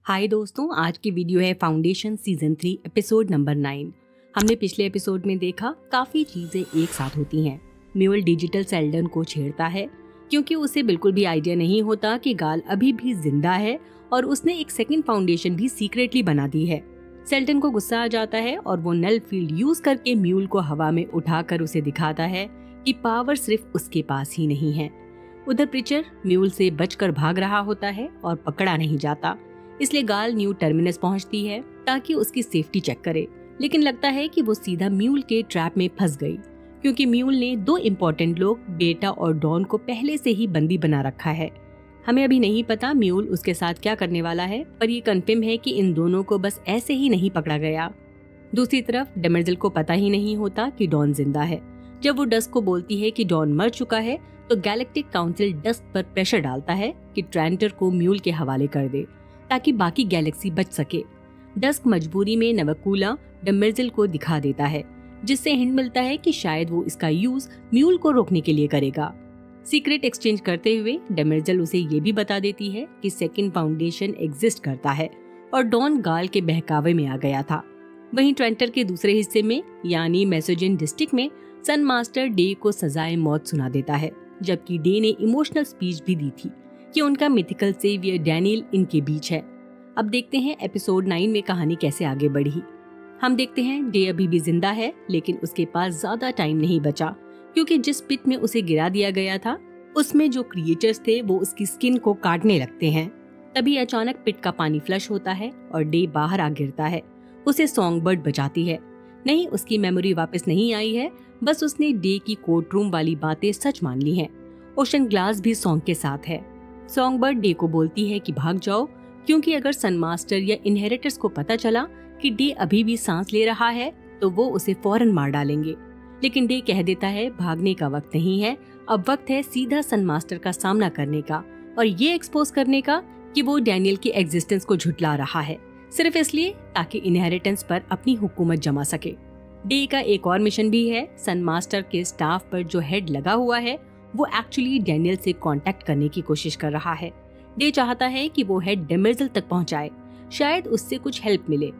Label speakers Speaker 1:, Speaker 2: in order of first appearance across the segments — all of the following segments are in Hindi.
Speaker 1: हाय दोस्तों, आज की वीडियो है फाउंडेशन सीजन 3 एपिसोड नंबर 9। हमने पिछले एपिसोड में देखा काफी चीजें एक साथ होती हैं। म्यूल डिजिटल सेल्डन को छेड़ता है क्योंकि उसे बिल्कुल भी आइडिया नहीं होता कि गाल अभी भी जिंदा है और उसने एक सेकंड फाउंडेशन भी सीक्रेटली बना दी है। सेल्डन को गुस्सा आ जाता है और वो नल फील्ड यूज करके म्यूल को हवा में उठाकर उसे दिखाता है कि पावर सिर्फ उसके पास ही नहीं है। उधर प्रीचर म्यूल से बचकर भाग रहा होता है और पकड़ा नहीं जाता, इसलिए गाल न्यू टर्मिनस पहुंचती है ताकि उसकी सेफ्टी चेक करे। लेकिन लगता है कि वो सीधा म्यूल के ट्रैप में फंस गई क्योंकि म्यूल ने दो इम्पोर्टेंट लोग बेटा और डॉन को पहले से ही बंदी बना रखा है। हमें अभी नहीं पता म्यूल उसके साथ क्या करने वाला है, पर ये कंफर्म है कि इन दोनों को बस ऐसे ही नहीं पकड़ा गया। दूसरी तरफ डेमेर्जेल को पता ही नहीं होता कि डॉन जिंदा है। जब वो डस्क को बोलती है कि डॉन मर चुका है तो गैलेक्टिक काउंसिल डस्क पर प्रेशर डालता है कि ट्रेंटर को म्यूल के हवाले कर दे ताकि बाकी गैलेक्सी बच सके। डस्क मजबूरी में नवकुला डेमेर्जेल को दिखा देता है, जिससे हिंट मिलता है कि शायद वो इसका यूज म्यूल को रोकने के लिए करेगा। सीक्रेट एक्सचेंज करते हुए डेमेर्जेल उसे ये भी बता देती है कि सेकंड फाउंडेशन एग्जिस्ट करता है और डॉन गाल के बहकावे में आ गया था। वहीं ट्रेंटर के दूसरे हिस्से में यानी मैसोजिन डिस्ट्रिक्ट में सन मास्टर डे को सजाए मौत सुना देता है, जबकि डे ने इमोशनल स्पीच भी दी थी कि उनका मिथिकल सेवियर डैनियल इनके बीच है। अब देखते हैं एपिसोड 9 में कहानी कैसे आगे बढ़ी। हम देखते हैं डे अभी भी जिंदा है, लेकिन उसके पास ज्यादा टाइम नहीं बचा क्योंकि जिस पिट में उसे गिरा दिया गया था उसमें जो क्रिएचर्स थे वो उसकी स्किन को काटने लगते हैं। तभी अचानक पिट का पानी फ्लश होता है और डे बाहर आ गिरता है। उसे सॉन्ग बर्ड बचाती है। नहीं, उसकी मेमोरी वापस नहीं आई है, बस उसने डे की कोर्ट रूम वाली बातें सच मान ली हैं। ओशन ग्लास भी सॉन्ग के साथ है। सॉन्ग बर्ड डे को बोलती है कि भाग जाओ, क्योंकि अगर सन मास्टर या इनहेरिटर्स को पता चला कि डे अभी भी सांस ले रहा है तो वो उसे फौरन मार डालेंगे। लेकिन डे कह देता है भागने का वक्त नहीं है, अब वक्त है सीधा सन मास्टर का सामना करने का और ये एक्सपोज करने का कि वो डैनियल की एग्जिस्टेंस को झुठला रहा है, सिर्फ इसलिए ताकि इनहेरिटेंस पर अपनी हुकूमत जमा सके। डे का एक और मिशन भी है। सन मास्टर के स्टाफ पर जो हेड लगा हुआ है वो एक्चुअली डैनियल से कांटेक्ट करने की कोशिश कर रहा है। डे चाहता है कि वो हेड डेमेर्जेल तक पहुंचाए, शायद उससे कुछ हेल्प मिले।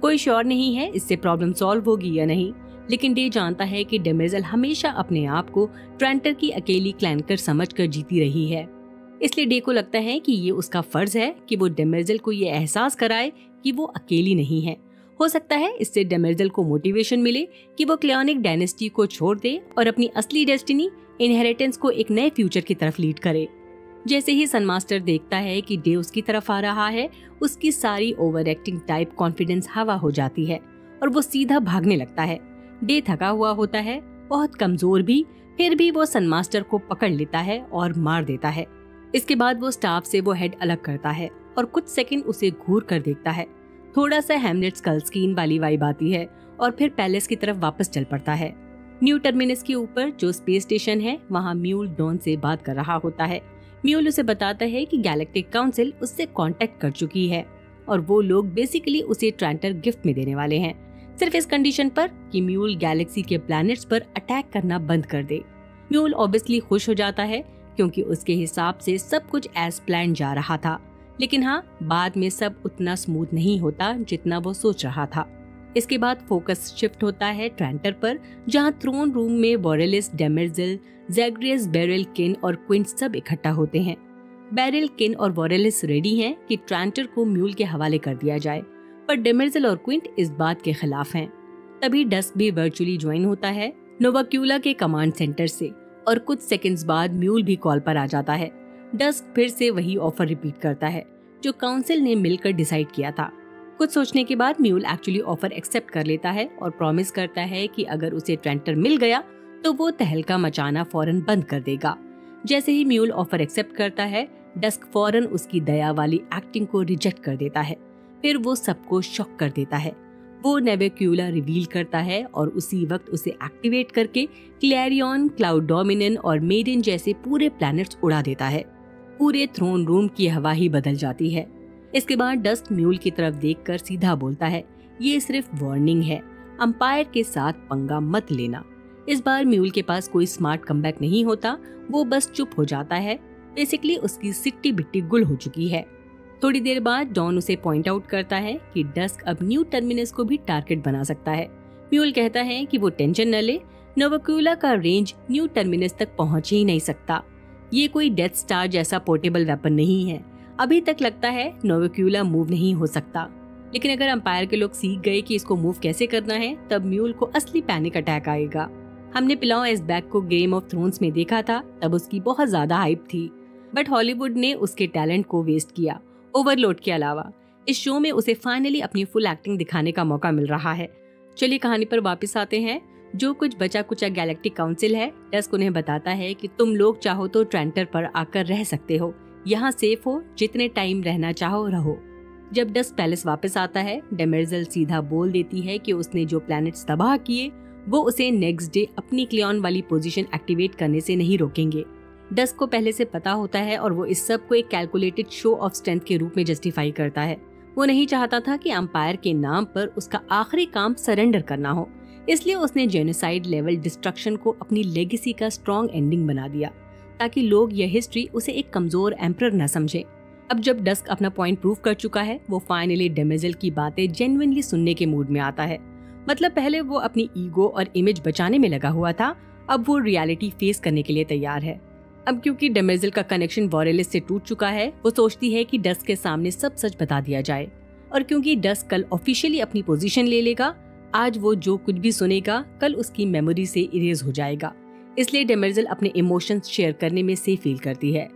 Speaker 1: कोई श्योर नहीं है इससे प्रॉब्लम सॉल्व होगी या नहीं, लेकिन डे जानता है कि डेमेर्जेल हमेशा अपने आप को ट्रेंटर की अकेली क्लैंकर समझकर जीती रही है। इसलिए डे को लगता है कि ये उसका फर्ज है कि वो डेमेर्जेल को ये एहसास कराए कि वो अकेली नहीं है। हो सकता है इससे डेमेर्जेल को मोटिवेशन मिले कि वो क्लियोनिक डायनेस्टी को छोड़ दे और अपनी असली डेस्टिनी इनहेरिटेंस को एक नए फ्यूचर की तरफ लीड करे। जैसे ही सन मास्टर देखता है कि डे उसकी तरफ आ रहा है, उसकी सारी ओवर एक्टिंग टाइप कॉन्फिडेंस हवा हो जाती है और वो सीधा भागने लगता है। डे थका हुआ होता है, बहुत कमजोर भी, फिर भी वो सन मास्टर को पकड़ लेता है और मार देता है। इसके बाद वो स्टाफ से वो हेड अलग करता है और कुछ सेकंड उसे घूर कर देखता है। थोड़ा सा हैमलेट स्कल स्कीन वाली वाइब आती है और फिर पैलेस की तरफ वापस चल पड़ता है। न्यू टर्मिनस के ऊपर जो स्पेस स्टेशन है वहाँ म्यूल डॉन से बात कर रहा होता है। म्यूल उसे बताता है कि गैलेक्टिक काउंसिल उससे कांटेक्ट कर चुकी है और वो लोग बेसिकली उसे ट्रेंटर गिफ्ट में देने वाले हैं, सिर्फ इस कंडीशन पर कि म्यूल गैलेक्सी के प्लैनेट्स पर अटैक करना बंद कर दे। म्यूल ऑब्वियसली खुश हो जाता है क्योंकि उसके हिसाब से सब कुछ एज प्लान जा रहा था, लेकिन हाँ, बाद में सब उतना स्मूथ नहीं होता जितना वो सोच रहा था। इसके बाद फोकस शिफ्ट होता है ट्रेंटर पर, जहाँ थ्रोन रूम में वोरेलिस, डेमेर्जेल, जैग्रियस, बेरिल, किन और क्विंट सब इकट्ठा होते हैं। बेरिल, किन और वोरेलिस रेडी हैं कि ट्रेंटर को म्यूल के हवाले कर दिया जाए, पर डेमेर्जेल और क्विंट इस बात के खिलाफ हैं। तभी डस्क भी वर्चुअली ज्वाइन होता है नोवाक्यूला के कमांड सेंटर से और कुछ सेकंड्स बाद म्यूल भी कॉल पर आ जाता है। डस्क फिर से वही ऑफर रिपीट करता है जो काउंसिल ने मिलकर डिसाइड किया था। कुछ सोचने के बाद म्यूल एक्चुअली ऑफर एक्सेप्ट कर लेता है और प्रॉमिस करता है कि अगर उसे ट्रेंटर मिल गया तो वो तहलका मचाना फौरन बंद कर देगा। जैसे ही म्यूल ऑफर एक्सेप्ट करता है, डस्क फौरन उसकी दया वाली एक्टिंग को रिजेक्ट कर देता है। फिर वो सबको शॉक कर देता है। वो नेवेक्यूला रिवील करता है और उसी वक्त उसे एक्टिवेट करके क्लैरियन, क्लाउड डोमिनियन और मेडिन जैसे पूरे प्लैनेट्स उड़ा देता है। पूरे थ्रोन रूम की हवा ही बदल जाती है। इसके बाद डस्क म्यूल की तरफ देखकर सीधा बोलता है, ये सिर्फ वार्निंग है, अंपायर के साथ पंगा मत लेना। इस बार म्यूल के पास कोई स्मार्ट कमबैक नहीं होता, वो बस चुप हो जाता है। बेसिकली उसकी सिट्टी बिट्टी गुल हो चुकी है। थोड़ी देर बाद डॉन उसे पॉइंट आउट करता है कि डस्क अब न्यू टर्मिनस को भी टारगेट बना सकता है। म्यूल कहता है कि वो टेंशन न ले, नोवाक्यूला का रेंज न्यू टर्मिनस तक पहुंच ही नहीं सकता। ये कोई डेथ स्टार जैसा पोर्टेबल वेपन नहीं है। अभी तक लगता है नोवाक्यूला मूव नहीं हो सकता, लेकिन अगर अंपायर के लोग सीख गए कि इसको मूव कैसे करना है, तब म्यूल को असली पैनिक अटैक आएगा। हमने पिलाओ एस बैक को गेम ऑफ थ्रोन्स में देखा था, तब उसकी बहुत ज्यादा हाइप थी, बट हॉलीवुड ने उसके टैलेंट को वेस्ट किया। ओवरलोड के अलावा इस शो में उसे फाइनली अपनी फुल एक्टिंग दिखाने का मौका मिल रहा है। चलिए कहानी पर वापस आते हैं। जो कुछ बचा कुचा गैलेक्टिक काउंसिल है, डस्क उन्हें बताता है कि तुम लोग चाहो तो ट्रेंटर पर आकर रह सकते हो, यहाँ सेफ हो, जितने टाइम रहना चाहो रहो। जब डस्क पैलेस वापस आता है, डेमेर्जल सीधा बोल देती है कि उसने जो प्लैनेट्स तबाह किए वो उसे नेक्स्ट डे अपनी क्लियॉन वाली पोजीशन एक्टिवेट करने से नहीं रोकेंगे। डस्क को पहले से पता होता है और वो इस सब को एक कैलकुलेटेड शो ऑफ स्ट्रेंथ के रूप में जस्टिफाई करता है। वो नहीं चाहता था कि अंपायर के नाम पर उसका आखिरी काम सरेंडर करना हो, इसलिए उसने जेनोसाइड लेवल डिस्ट्रक्शन को अपनी लेगेसी का स्ट्रॉन्ग एंडिंग बना दिया, ताकि लोग यह हिस्ट्री उसे एक कमजोर एम्परर न समझे। अब जब डस्क अपना पॉइंट प्रूव कर चुका है, वो फाइनली डेमेर्जल की बातें जेन्युइनली सुनने के मूड में आता है। मतलब पहले वो अपनी ईगो और इमेज बचाने में लगा हुआ था, अब वो रियलिटी फेस करने के लिए तैयार है। अब क्योंकि डेमेर्जल का कनेक्शन वॉरेलिस से टूट चुका है, वो सोचती है कि डस्क के सामने सब सच बता दिया जाए। और क्योंकि डस्क कल ऑफिशियली अपनी पोजीशन ले लेगा, आज वो जो कुछ भी सुनेगा कल उसकी मेमोरी से इरेज हो जाएगा। इसलिए डेमेर्जल अपने इमोशंस शेयर करने में सेफ फील करती है।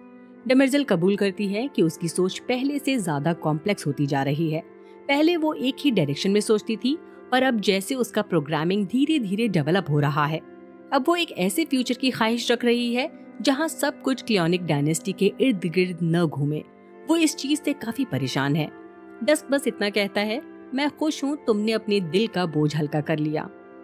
Speaker 1: डेमेर्जल कबूल करती है कि उसकी सोच पहले से ज्यादा कॉम्प्लेक्स होती जा रही है। पहले वो एक ही डायरेक्शन में सोचती थी, पर अब जैसे उसका प्रोग्रामिंग धीरे धीरे डेवलप हो रहा है, अब वो एक ऐसे फ्यूचर की ख्वाहिश रख रही है जहाँ सब कुछ क्लियोनिक डायनेस्टी के इर्द गिर्द न घूमे। वो इस चीज से काफी परेशान है। डस्क बस इतना कहता है, मैं खुश हूँ तुमने अपने दिल का बोझ हल्का कर लिया।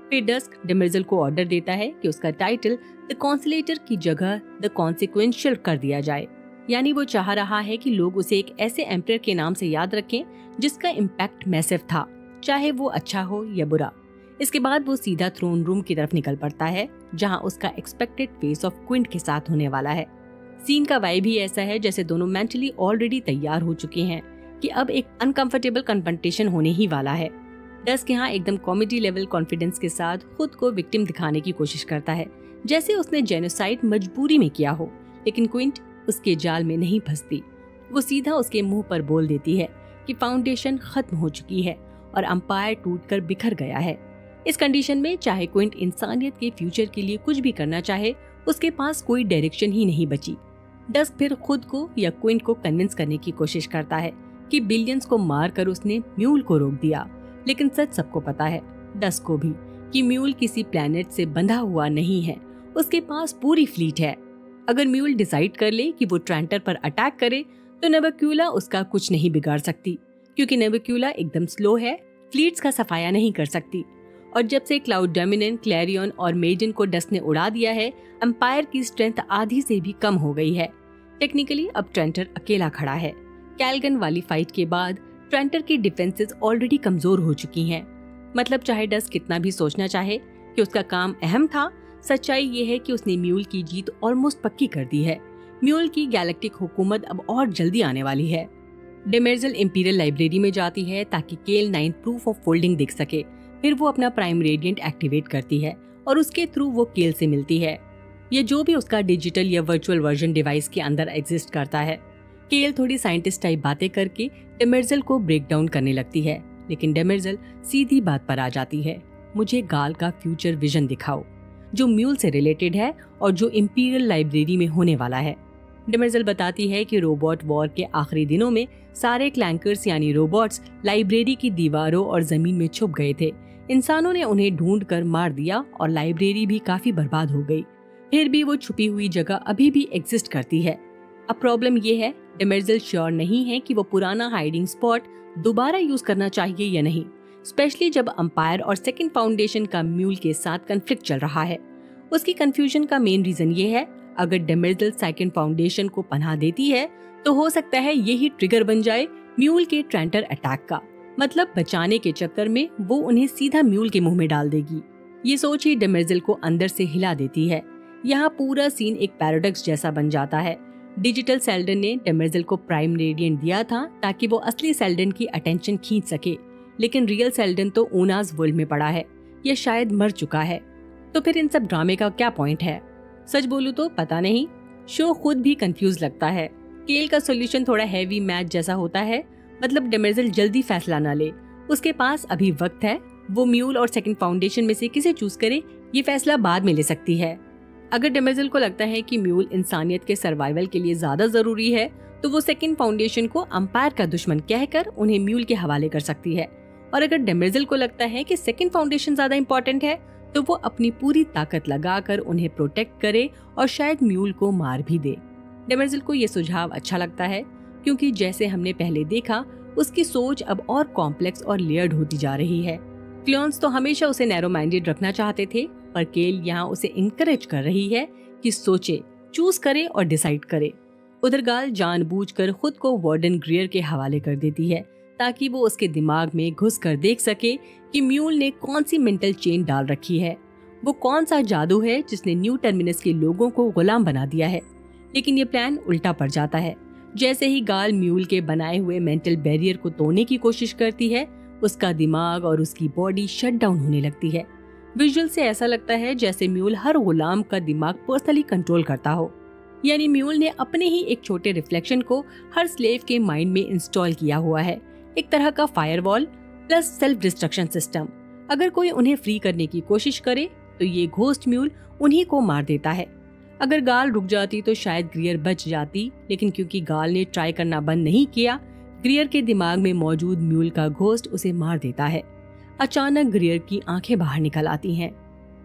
Speaker 1: फिर डस्क डेमेर्जल को ऑर्डर देता है कि उसका टाइटल द कॉन्सुलेटर की जगह द कॉन्सिक्वेंशियल कर दिया जाए। यानी वो चाह रहा है कि लोग उसे एक ऐसे एम्परर के नाम से याद रखें जिसका इम्पैक्ट मैसिव था, चाहे वो अच्छा हो या बुरा। इसके बाद वो सीधा थ्रोन रूम की तरफ निकल पड़ता है, जहां उसका एक्सपेक्टेड फेस ऑफ क्विंट के साथ होने वाला है। सीन का वाइब भी ऐसा है जैसे दोनों मेंटली ऑलरेडी तैयार हो चुके हैं कि अब एक अनकंफर्टेबल कन्फ्रंटेशन होने ही वाला है। डस्क यहाँ एकदम कॉमेडी लेवल कॉन्फिडेंस के साथ खुद को विक्टिम दिखाने की कोशिश करता है, जैसे उसने जेनोसाइड मजबूरी में किया हो, लेकिन क्विंट उसके जाल में नहीं फंसती। वो सीधा उसके मुंह पर बोल देती है कि फाउंडेशन खत्म हो चुकी है और अंपायर टूटकर बिखर गया है। इस कंडीशन में चाहे क्विंट इंसानियत के फ्यूचर के लिए कुछ भी करना चाहे, उसके पास कोई डायरेक्शन ही नहीं बची। डस्क फिर खुद को या क्विंट को कन्विंस करने की कोशिश करता है कि बिलियंस को मारकर उसने म्यूल को रोक दिया, लेकिन सच सबको पता है, डस्क को भी, कि म्यूल किसी प्लेनेट से बंधा हुआ नहीं है। उसके पास पूरी फ्लीट है। अगर म्यूल डिसाइड कर ले कि वो ट्रेंटर पर अटैक करे, तो नोवाक्यूला उसका कुछ नहीं बिगाड़ सकती, क्योंकि नोवाक्यूला एकदम स्लो है, फ्लीट्स का सफाया नहीं कर सकती। और जब से क्लाउड डोमिनेंट, क्लैरियन और मेजन को डस्क ने उड़ा दिया है, एम्पायर की स्ट्रेंथ आधी से भी कम हो गई है। टेक्निकली अब ट्रेंटर अकेला खड़ा है। कैलगन वाली फाइट के बाद ट्रेंटर की डिफेंसेस ऑलरेडी कमजोर हो चुकी हैं। मतलब चाहे डस्क कितना भी सोचना चाहे कि उसका काम अहम था, सच्चाई ये है कि उसने म्यूल की जीत ऑलमोस्ट पक्की कर दी है। म्यूल की गैलेक्टिक हुकूमत अब और जल्दी आने वाली है। डेमेर्जल इंपीरियल लाइब्रेरी में जाती है ताकि केल 9 प्रूफ ऑफ फोल्डिंग देख सके। फिर वो अपना प्राइम रेडिएंट एक्टिवेट करती है और उसके थ्रू वो केल से मिलती है। ये जो भी उसका डिजिटल या वर्चुअल वर्जन डिवाइस के अंदर एग्जिस्ट करता है। केल थोड़ी साइंटिस्ट टाइप बातें करके डेमेर्जल को ब्रेक डाउन करने लगती है, लेकिन डेमेर्जल सीधी बात पर आ जाती है, मुझे गाल का फ्यूचर विजन दिखाओ जो म्यूल से रिलेटेड है और जो इंपीरियल लाइब्रेरी में होने वाला है। डेमेर्जल बताती है कि रोबोट वॉर के आखिरी दिनों में सारे क्लैंकर्स यानी रोबोट्स लाइब्रेरी की दीवारों और जमीन में छुप गए थे। इंसानों ने उन्हें ढूंढकर मार दिया और लाइब्रेरी भी काफी बर्बाद हो गई। फिर भी वो छुपी हुई जगह अभी भी एग्जिस्ट करती है। अब प्रॉब्लम ये है, डेमेर्जल श्योर नहीं है कि वो पुराना हाइडिंग स्पॉट दोबारा यूज करना चाहिए या नहीं, स्पेशली जब अंपायर और सेकंड फाउंडेशन का म्यूल के साथ कन्फ्लिक्ट चल रहा है। उसकी कंफ्यूजन का मेन रीजन ये है, अगर डेमेर्जल सेकंड फाउंडेशन को पनाह देती है तो हो सकता है यही ट्रिगर बन जाए म्यूल के ट्रेंटर अटैक का। मतलब बचाने के चक्कर में वो उन्हें सीधा म्यूल के मुंह में डाल देगी। ये सोच ही डेमेर्जल को अंदर से हिला देती है। यहाँ पूरा सीन एक पैराडॉक्स जैसा बन जाता है। डिजिटल सेल्डन ने डेमेर्जेल को प्राइम रेडिएंट दिया था ताकि वो असली सेल्डन की अटेंशन खींच सके, लेकिन रियल सेल्डन तो ऊनाज वर्ल्ड में पड़ा है, ये शायद मर चुका है। तो फिर इन सब ड्रामे का क्या पॉइंट है? सच बोलूं तो पता नहीं, शो खुद भी कंफ्यूज लगता है। केल का सोल्यूशन थोड़ा हैवी मैच जैसा होता है, मतलब डेमेर्जेल जल्दी फैसला ना ले, उसके पास अभी वक्त है, वो म्यूल और सेकंड फाउंडेशन में से किसे चूज करे ये फैसला बाद में ले सकती है। अगर डेमेर्जेल को लगता है कि म्यूल इंसानियत के सर्वाइवल के लिए ज्यादा जरूरी है तो वो सेकंड फाउंडेशन को अंपायर का दुश्मन कहकर उन्हें म्यूल के हवाले कर सकती है, और अगर डेमेर्जेल को लगता है कि सेकंड फाउंडेशन ज्यादा इम्पोर्टेंट है तो वो अपनी पूरी ताकत लगाकर उन्हें प्रोटेक्ट करे और शायद म्यूल को मार भी दे। डेमेर्जेल को ये सुझाव अच्छा लगता है क्योंकि जैसे हमने पहले देखा उसकी सोच अब और कॉम्प्लेक्स और लेयर्ड होती जा रही है। क्लोन्स तो हमेशा उसे नैरो माइंडेड रखना चाहते थे, पर केल यहाँ उसे इनकरेज कर रही है कि सोचे, चूज करे और डिसाइड करे। उधर गाल जानबूझकर खुद को वार्डन ग्रियर के हवाले कर देती है ताकि वो उसके दिमाग में घुस कर देख सके कि म्यूल ने कौन सी मेंटल चेन डाल रखी है, वो कौन सा जादू है जिसने न्यू टर्मिनस के लोगों को गुलाम बना दिया है। लेकिन ये प्लान उल्टा पड़ जाता है। जैसे ही गाल म्यूल के बनाए हुए मेंटल बैरियर को तोड़ने की कोशिश करती है, उसका दिमाग और उसकी बॉडी शट डाउन होने लगती है। विजुअल से ऐसा लगता है जैसे म्यूल हर गुलाम का दिमाग पर्सनली कंट्रोल करता हो, यानी म्यूल ने अपने ही एक छोटे रिफ्लेक्शन को हर स्लेव के माइंड में इंस्टॉल किया हुआ है, एक तरह का firewall plus self destruction system. अगर कोई उन्हें फ्री करने की कोशिश करे तो ये घोस्ट म्यूल उन्हीं को मार देता है। अगर गाल रुक जाती तो शायद ग्रियर बच जाती, लेकिन क्योंकि गाल ने ट्राई करना बंद नहीं किया, ग्रियर के दिमाग में मौजूद म्यूल का घोस्ट उसे मार देता है। अचानक ग्रियर की आंखें बाहर निकल आती हैं।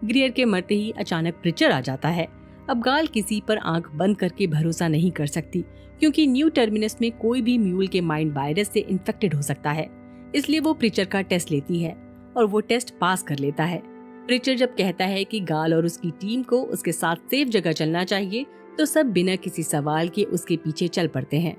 Speaker 1: ग्रियर के मरते ही अचानक प्रिचर आ जाता है। अब गाल किसी पर आंख बंद करके भरोसा नहीं कर सकती क्योंकि न्यू टर्मिनस में कोई भी म्यूल के माइंड वायरस से इन्फेक्टेड हो सकता है। इसलिए वो प्रिचर का टेस्ट लेती है और वो टेस्ट पास कर लेता है। प्रिचर जब कहता है कि गाल और उसकी टीम को उसके साथ सेफ जगह चलना चाहिए तो सब बिना किसी सवाल के उसके पीछे चल पड़ते हैं।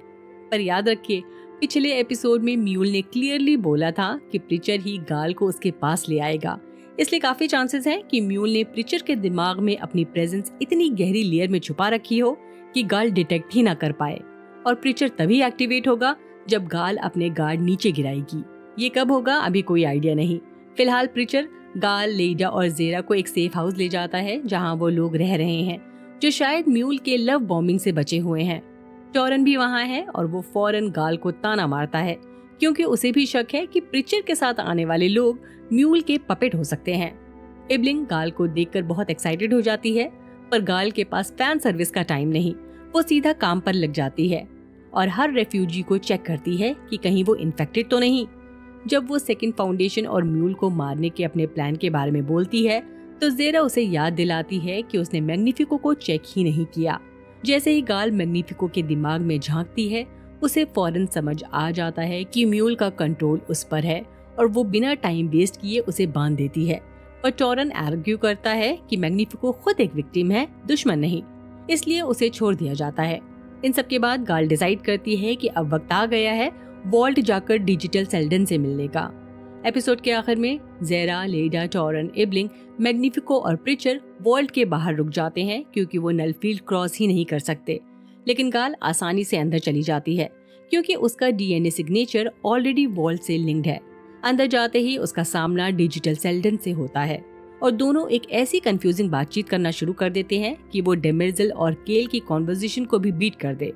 Speaker 1: पर याद रखिए, पिछले एपिसोड में म्यूल ने क्लियरली बोला था कि प्रिचर ही गाल को उसके पास ले आएगा, इसलिए काफी चांसेस हैं कि म्यूल ने प्रिचर के दिमाग में अपनी प्रेजेंस इतनी गहरी लेयर में छुपा रखी हो कि गाल डिटेक्ट ही ना कर पाए, और प्रिचर तभी एक्टिवेट होगा जब गाल अपने गार्ड नीचे गिराएगी। ये कब होगा अभी कोई आइडिया नहीं। फिलहाल प्रिचर गाल, लेडा और जेरा को एक सेफ हाउस ले जाता है जहाँ वो लोग रह रहे हैं जो शायद म्यूल के लव बॉम्बिंग से बचे हुए हैं। टॉरन भी वहाँ है और वो फौरन गाल को ताना मारता है क्योंकि उसे भी शक है कि प्रिचर के साथ आने वाले लोग म्यूल के पपेट हो सकते हैं। इब्लिंग गाल को देखकर बहुत एक्साइटेड हो जाती है, पर गाल के पास फैन सर्विस का टाइम नहीं, वो सीधा काम पर लग जाती है और हर रेफ्यूजी को चेक करती है कि कहीं वो इन्फेक्टेड तो नहीं। जब वो सेकंड फाउंडेशन और म्यूल को मारने के अपने प्लान के बारे में बोलती है तो जेरा उसे याद दिलाती है कि उसने मैग्निफिको को चेक ही नहीं किया। जैसे ही गाल मैग्निफिको के दिमाग में झांकती है, उसे फौरन समझ आ जाता है कि म्यूल का कंट्रोल उस पर है और वो बिना टाइम वेस्ट किए उसे बांध देती है। पर टॉरन आर्ग्यू करता है कि मैग्निफिको खुद एक विक्टिम है, दुश्मन नहीं, इसलिए उसे छोड़ दिया जाता है। इन सब के बाद गाल डिसाइड करती है कि अब वक्त आ गया है वॉल्ट जाकर डिजिटल सेल्डन से मिलने का। एपिसोड के आखिर में जेरा, लेडा, टॉरन, इब्लिंग, मैग्निफिको और प्रिचर वॉल्ट के बाहर रुक जाते हैं क्योंकि वो नलफील्ड क्रॉस ही नहीं कर सकते। लेकिन गाल आसानी से अंदर चली जाती है क्योंकि उसका डीएनए सिग्नेचर ऑलरेडी वॉल्ट से लिंक्ड है। अंदर जाते ही उसका सामना डिजिटल सेल्डन से होता है और दोनों एक ऐसी कंफ्यूजिंग बातचीत करना शुरू कर देते हैं कि वो डेमेर्जेल और केल की कॉन्वर्सेशन को भी बीट कर दे।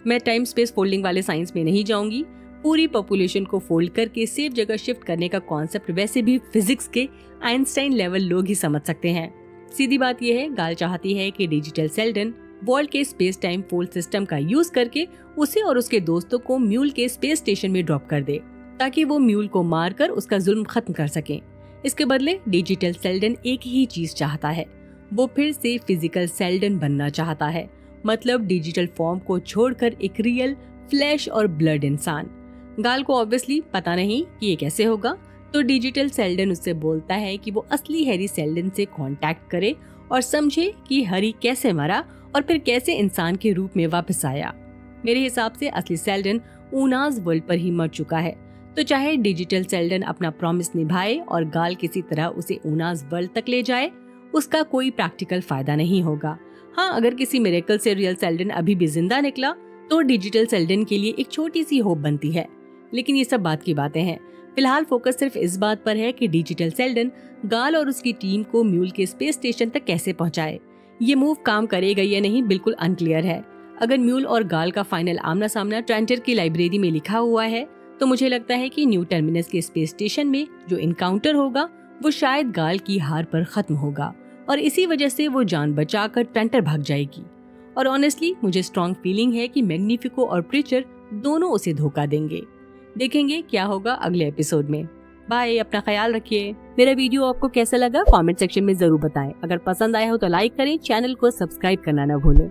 Speaker 1: मैं टाइम स्पेस फोल्डिंग वाले साइंस में नहीं जाऊंगी। पूरी पॉपुलेशन को फोल्ड करके सेफ जगह शिफ्ट करने का कॉन्सेप्ट वैसे भी फिजिक्स के आइंस्टाइन लेवल लोग ही समझ सकते हैं। सीधी बात यह है, गाल चाहती है कि डिजिटल सेल्डन वॉल्ट के स्पेस टाइम फोल्ड सिस्टम का यूज करके उसे और उसके दोस्तों को म्यूल के स्पेस स्टेशन में ड्रॉप कर दे ताकि वो म्यूल को मारकर उसका जुल्म खत्म कर सके। इसके बदले डिजिटल सेल्डन एक ही चीज चाहता है, वो फिर से फिजिकल सेल्डन बनना चाहता है, मतलब डिजिटल फॉर्म को छोड़कर एक रियल फ्लैश और ब्लड इंसान। गाल को ऑब्वियसली पता नहीं कि ये कैसे होगा, तो डिजिटल सेल्डन उससे बोलता है कि वो असली हैरी सेल्डन से कांटेक्ट करे और समझे कि हैरी कैसे मरा और फिर कैसे इंसान के रूप में वापस आया। मेरे हिसाब से असली सेल्डन ऊनाज वर्ल्ड पर ही मर चुका है, तो चाहे डिजिटल सेल्डन अपना प्रॉमिस निभाए और गाल किसी तरह उसे ऊनाज वर्ल्ड तक ले जाए, उसका कोई प्रैक्टिकल फायदा नहीं होगा। हाँ, अगर किसी मिरेकल से रियल सेल्डन अभी भी जिंदा निकला तो डिजिटल सेल्डन के लिए एक छोटी सी होप बनती है, लेकिन ये सब बात की बातें हैं। फिलहाल फोकस सिर्फ इस बात पर है कि डिजिटल सेल्डन गाल और उसकी टीम को म्यूल के स्पेस स्टेशन तक कैसे पहुंचाए। ये मूव काम करेगा या नहीं बिल्कुल अनक्लियर है। अगर म्यूल और गाल का फाइनल आमना सामना ट्रेंटर की लाइब्रेरी में लिखा हुआ है तो मुझे लगता है कि न्यू टर्मिनस के स्पेस स्टेशन में जो इनकाउंटर होगा वो शायद गाल की हार पर खत्म होगा और इसी वजह से वो जान बचाकर ट्रेंटर भाग जाएगी। और ऑनेस्टली मुझे स्ट्रॉन्ग फीलिंग है कि मैग्निफिको और प्रीचर दोनों उसे धोखा देंगे। देखेंगे क्या होगा अगले एपिसोड में। बाय, अपना ख्याल रखिए। मेरा वीडियो आपको कैसा लगा कमेंट सेक्शन में जरूर बताएं। अगर पसंद आया हो तो लाइक करें, चैनल को सब्सक्राइब करना न भूलें।